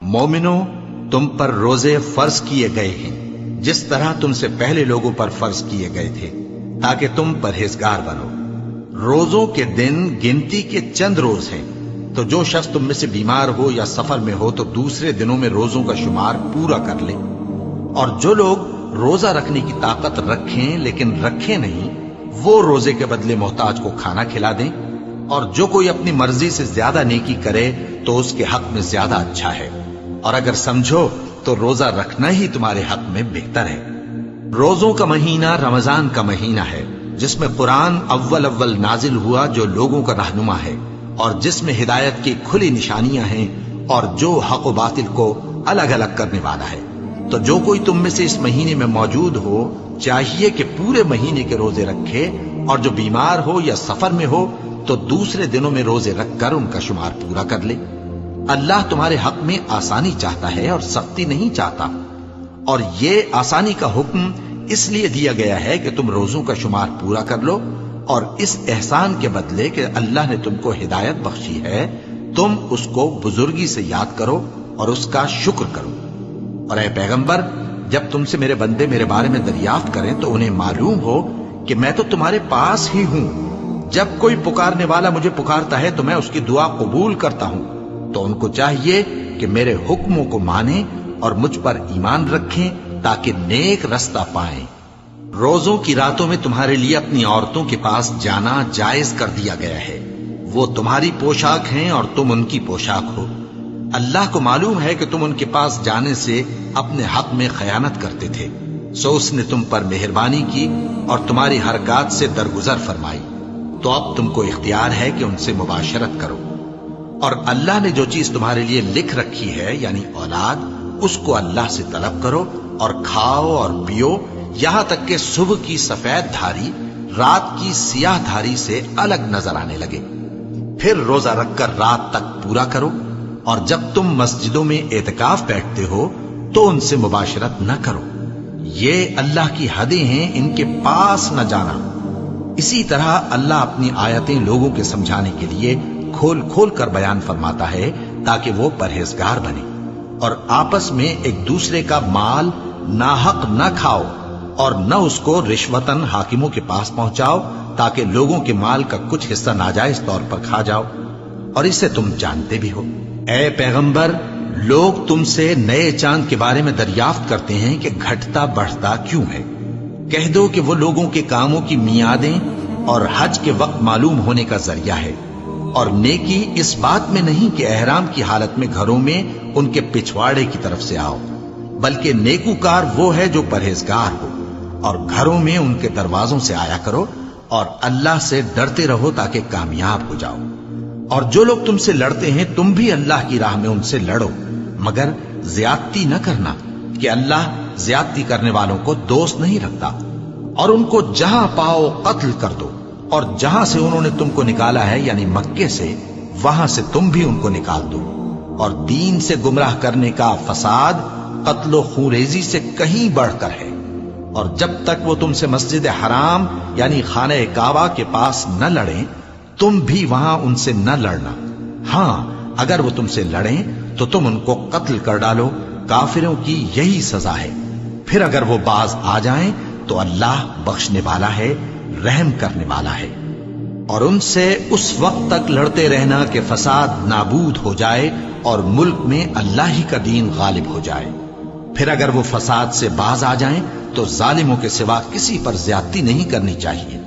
مومنو، تم پر روزے فرض کیے گئے ہیں جس طرح تم سے پہلے لوگوں پر فرض کیے گئے تھے، تاکہ تم پرہیزگار بنو۔ روزوں کے دن گنتی کے چند روز ہیں، تو جو شخص تم میں سے بیمار ہو یا سفر میں ہو تو دوسرے دنوں میں روزوں کا شمار پورا کر لے۔ اور جو لوگ روزہ رکھنے کی طاقت رکھیں لیکن رکھیں نہیں، وہ روزے کے بدلے محتاج کو کھانا کھلا دیں۔ اور جو کوئی اپنی مرضی سے زیادہ نیکی کرے تو اس کے حق میں زیادہ اچھا ہے، اور اگر سمجھو تو روزہ رکھنا ہی تمہارے حق میں بہتر ہے۔ روزوں کا مہینہ رمضان کا مہینہ ہے، جس میں قرآن اول نازل ہوا، جو لوگوں کا رہنما ہے اور جس میں ہدایت کی کھلی نشانیاں ہیں اور جو حق و باطل کو الگ الگ کرنے والا ہے۔ تو جو کوئی تم میں سے اس مہینے میں موجود ہو چاہیے کہ پورے مہینے کے روزے رکھے، اور جو بیمار ہو یا سفر میں ہو تو دوسرے دنوں میں روزے رکھ کر ان کا شمار پورا کر لے۔ اللہ تمہارے حق میں آسانی چاہتا ہے اور سختی نہیں چاہتا، اور یہ آسانی کا حکم اس لیے دیا گیا ہے کہ تم روزوں کا شمار پورا کر لو، اور اس احسان کے بدلے کہ اللہ نے تم کو ہدایت بخشی ہے تم اس کو بزرگی سے یاد کرو اور اس کا شکر کرو۔ اور اے پیغمبر، جب تم سے میرے بندے میرے بارے میں دریافت کریں تو انہیں معلوم ہو کہ میں تو تمہارے پاس ہی ہوں۔ جب کوئی پکارنے والا مجھے پکارتا ہے تو میں اس کی دعا قبول کرتا ہوں۔ تو ان کو چاہیے کہ میرے حکموں کو مانیں اور مجھ پر ایمان رکھیں تاکہ نیک رستہ پائیں۔ روزوں کی راتوں میں تمہارے لیے اپنی عورتوں کے پاس جانا جائز کر دیا گیا ہے، وہ تمہاری پوشاک ہیں اور تم ان کی پوشاک ہو۔ اللہ کو معلوم ہے کہ تم ان کے پاس جانے سے اپنے حق میں خیانت کرتے تھے، سو اس نے تم پر مہربانی کی اور تمہاری حرکات سے درگزر فرمائی، تو اب تم کو اختیار ہے کہ ان سے مباشرت کرو۔ اور اللہ نے جو چیز تمہارے لیے لکھ رکھی ہے یعنی اولاد، اس کو اللہ سے طلب کرو اور کھاؤ اور پیو، یہاں تک کہ صبح کی سفید دھاری رات کی سیاہ دھاری سے الگ نظر آنے لگے۔ پھر روزہ رکھ کر رات تک پورا کرو، اور جب تم مسجدوں میں اعتکاف بیٹھتے ہو تو ان سے مباشرت نہ کرو، یہ اللہ کی حدیں ہیں، ان کے پاس نہ جانا۔ اسی طرح اللہ اپنی آیتیں لوگوں کے سمجھانے کے لیے کھول کھول کر بیان فرماتا ہے تاکہ وہ پرہیزگار بنے۔ اور آپس میں ایک دوسرے کا مال ناحق نہ کھاؤ، اور نہ اس کو رشوتاً حاکموں کے پاس پہنچاؤ تاکہ لوگوں کے مال کا کچھ حصہ ناجائز طور پر کھا جاؤ، اور اسے تم جانتے بھی ہو۔ اے پیغمبر، لوگ تم سے نئے چاند کے بارے میں دریافت کرتے ہیں کہ گھٹتا بڑھتا کیوں ہے۔ کہہ دو کہ وہ لوگوں کے کاموں کی میعادیں اور حج کے وقت معلوم ہونے کا ذریعہ ہے، اور نیکی اس بات میں نہیں کہ احرام کی حالت میں گھروں میں ان کے پچھواڑے کی طرف سے آؤ، بلکہ نیکوکار وہ ہے جو پرہیزگار ہو، اور گھروں میں ان کے دروازوں سے آیا کرو، اور اللہ سے ڈرتے رہو تاکہ کامیاب ہو جاؤ۔ اور جو لوگ تم سے لڑتے ہیں تم بھی اللہ کی راہ میں ان سے لڑو، مگر زیادتی نہ کرنا، کہ اللہ زیادتی کرنے والوں کو دوست نہیں رکھتا۔ اور ان کو جہاں پاؤ قتل کر دو، اور جہاں سے انہوں نے تم کو نکالا ہے یعنی مکے سے، وہاں سے تم بھی ان کو نکال دو۔ اور دین سے گمراہ کرنے کا فساد قتل و خونریزی سے کہیں بڑھ کر ہے۔ اور جب تک وہ تم سے مسجد حرام یعنی خانہ کعبہ کے پاس نہ لڑیں تم بھی وہاں ان سے نہ لڑنا۔ ہاں، اگر وہ تم سے لڑیں تو تم ان کو قتل کر ڈالو، کافروں کی یہی سزا ہے۔ پھر اگر وہ باز آ جائیں تو اللہ بخشنے والا ہے، رحم کرنے والا ہے۔ اور ان سے اس وقت تک لڑتے رہنا کہ فساد نابود ہو جائے اور ملک میں اللہ ہی کا دین غالب ہو جائے۔ پھر اگر وہ فساد سے باز آ جائیں تو ظالموں کے سوا کسی پر زیادتی نہیں کرنی چاہیے۔